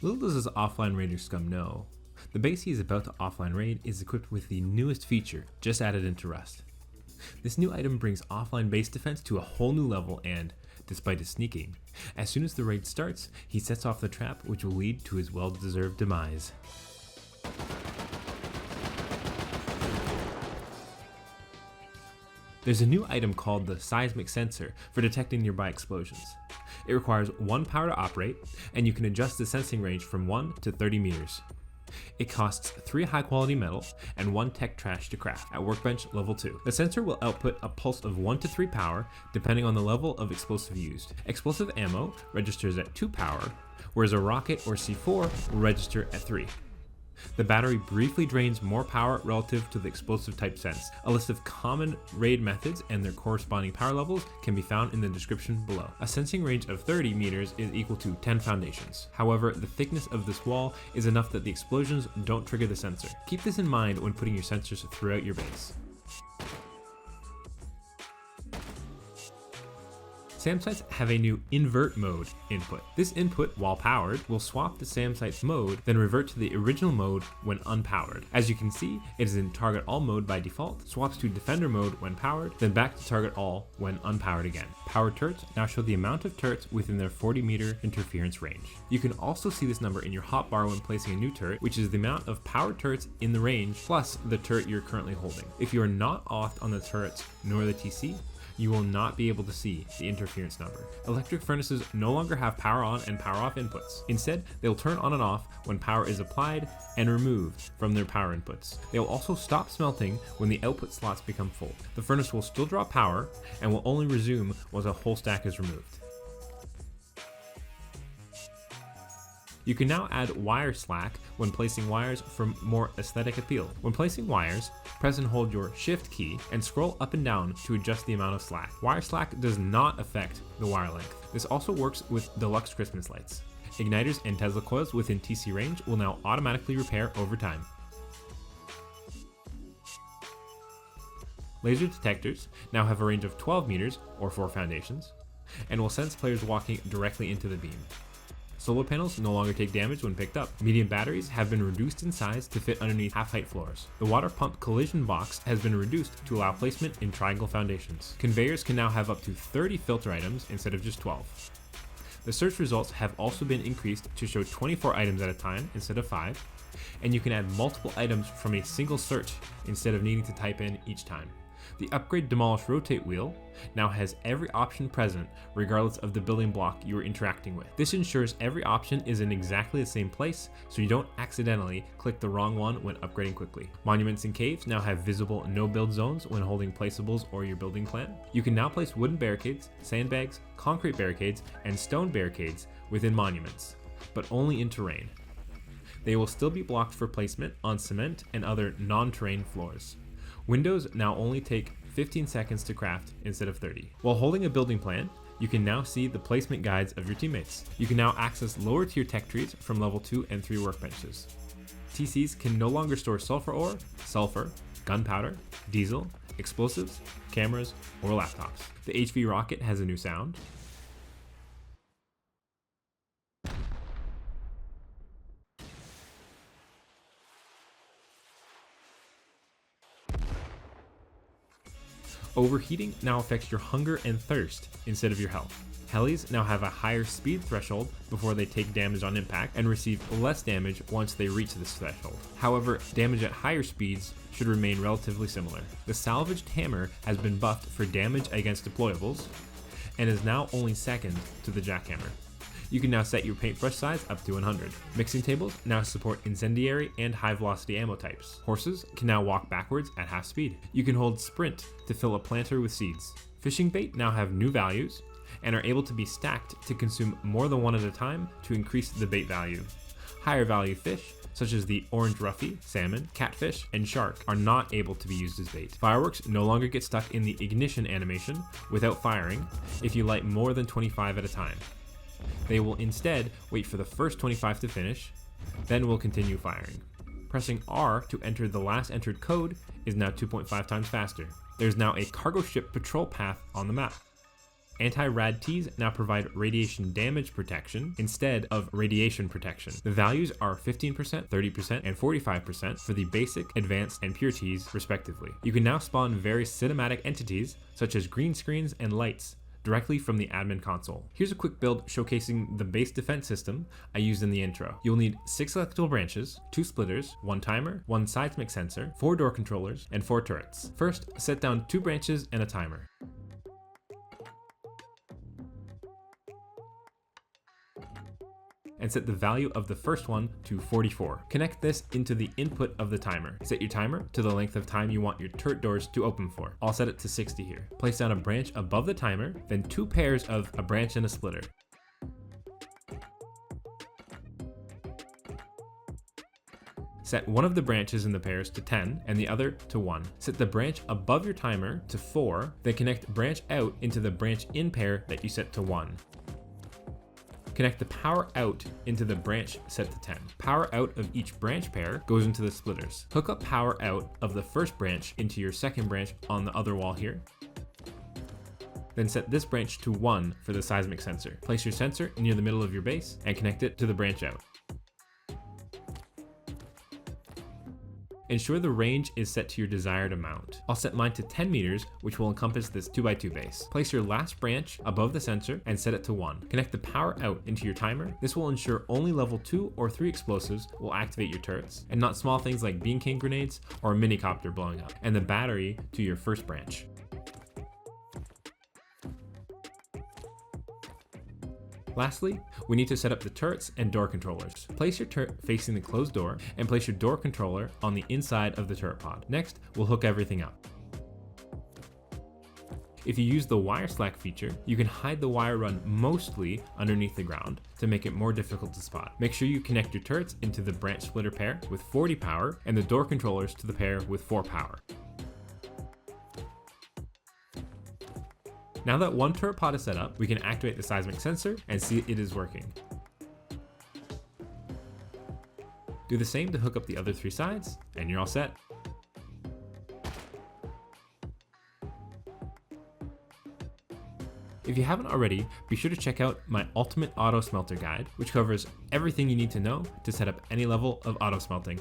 Little does this offline raider scum know, the base he is about to offline raid is equipped with the newest feature just added into Rust. This new item brings offline base defense to a whole new level and, despite his sneaking, as soon as the raid starts, he sets off the trap which will lead to his well-deserved demise. There's a new item called the Seismic sensor for detecting nearby explosions. It requires 1 power to operate, and you can adjust the sensing range from 1 to 30 meters. It costs 3 high quality metal and 1 tech trash to craft at workbench level 2. The sensor will output a pulse of 1 to 3 power depending on the level of explosive used. Explosive ammo registers at 2 power, whereas a rocket or C4 will register at 3. The battery briefly drains more power relative to the explosive type sense. A list of common raid methods and their corresponding power levels can be found in the description below. A sensing range of 30 meters is equal to 10 foundations. However, the thickness of this wall is enough that the explosions don't trigger the sensor. Keep this in mind when putting your sensors throughout your base. SAM sites have a new invert mode input. This input, while powered, will swap the SAM site's mode, then revert to the original mode when unpowered. As you can see, it is in target all mode by default, swaps to defender mode when powered, then back to target all when unpowered again. Powered turrets now show the amount of turrets within their 40 meter interference range. You can also see this number in your hotbar when placing a new turret, which is the amount of powered turrets in the range plus the turret you're currently holding. If you are not authed on the turrets nor the TC, you will not be able to see the interference number. Electric furnaces no longer have power on and power off inputs. Instead, they will turn on and off when power is applied and removed from their power inputs. They will also stop smelting when the output slots become full. The furnace will still draw power and will only resume once a whole stack is removed. You can now add wire slack when placing wires for more aesthetic appeal. When placing wires, press and hold your shift key and scroll up and down to adjust the amount of slack. Wire slack does not affect the wire length. This also works with deluxe Christmas lights. Igniters and Tesla coils within TC range will now automatically repair over time. Laser detectors now have a range of 12 meters or 4 foundations and will sense players walking directly into the beam. Solar panels no longer take damage when picked up. Medium batteries have been reduced in size to fit underneath half-height floors. The water pump collision box has been reduced to allow placement in triangle foundations. Conveyors can now have up to 30 filter items instead of just 12. The search results have also been increased to show 24 items at a time instead of 5, and you can add multiple items from a single search instead of needing to type in each time. The upgrade demolish rotate wheel now has every option present regardless of the building block you are interacting with. This ensures every option is in exactly the same place so you don't accidentally click the wrong one when upgrading quickly. Monuments and caves now have visible no build zones when holding placeables or your building plan. You can now place wooden barricades, sandbags, concrete barricades, and stone barricades within monuments, but only in terrain. They will still be blocked for placement on cement and other non-terrain floors. Windows now only take 15 seconds to craft instead of 30. While holding a building plan, you can now see the placement guides of your teammates. You can now access lower tier tech trees from level 2 and 3 workbenches. TCs can no longer store sulfur ore, sulfur, gunpowder, diesel, explosives, cameras, or laptops. The HV rocket has a new sound. Overheating now affects your hunger and thirst instead of your health. Helis now have a higher speed threshold before they take damage on impact and receive less damage once they reach this threshold. However, damage at higher speeds should remain relatively similar. The salvaged hammer has been buffed for damage against deployables and is now only second to the jackhammer. You can now set your paintbrush size up to 100. Mixing tables now support incendiary and high velocity ammo types. Horses can now walk backwards at half speed. You can hold sprint to fill a planter with seeds. Fishing bait now have new values and are able to be stacked to consume more than one at a time to increase the bait value. Higher value fish, such as the orange roughy, salmon, catfish, and shark, are not able to be used as bait. Fireworks no longer get stuck in the ignition animation without firing if you light more than 25 at a time. They will instead wait for the first 25 to finish, then will continue firing. Pressing R to enter the last entered code is now 2.5 times faster. There's now a cargo ship patrol path on the map. Anti-rad tees now provide radiation damage protection instead of radiation protection. The values are 15%, 30%, and 45% for the basic, advanced, and pure tees respectively. You can now spawn various cinematic entities such as green screens and lights directly from the admin console. Here's a quick build showcasing the base defense system I used in the intro. You'll need 6 electrical branches, 2 splitters, 1 timer, 1 seismic sensor, 4 door controllers, and 4 turrets. First, set down 2 branches and a timer. And set the value of the first one to 44. Connect this into the input of the timer. Set your timer to the length of time you want your turret doors to open for. I'll set it to 60 here. Place down a branch above the timer, then 2 pairs of a branch and a splitter. Set one of the branches in the pairs to 10 and the other to 1. Set the branch above your timer to 4, then connect branch out into the branch in pair that you set to 1. Connect the power out into the branch set to 10. Power out of each branch pair goes into the splitters. Hook up power out of the first branch into your second branch on the other wall here. Then set this branch to 1 for the seismic sensor. Place your sensor near the middle of your base and connect it to the branch out. Ensure the range is set to your desired amount. I'll set mine to 10 meters, which will encompass this 2x2 base. Place your last branch above the sensor and set it to 1. Connect the power out into your timer. This will ensure only level 2 or 3 explosives will activate your turrets, and not small things like Beancan Grenades or a Minicopter blowing up, and the battery to your first branch. Lastly, we need to set up the turrets and door controllers. Place your turret facing the closed door and place your door controller on the inside of the turret pod. Next, we'll hook everything up. If you use the wire slack feature, you can hide the wire run mostly underneath the ground to make it more difficult to spot. Make sure you connect your turrets into the branch splitter pair with 40 power and the door controllers to the pair with 4 power. Now that one turret pod is set up, we can activate the seismic sensor and see it is working. Do the same to hook up the other 3 sides, and you're all set. If you haven't already, be sure to check out my Ultimate Auto Smelter Guide, which covers everything you need to know to set up any level of auto smelting.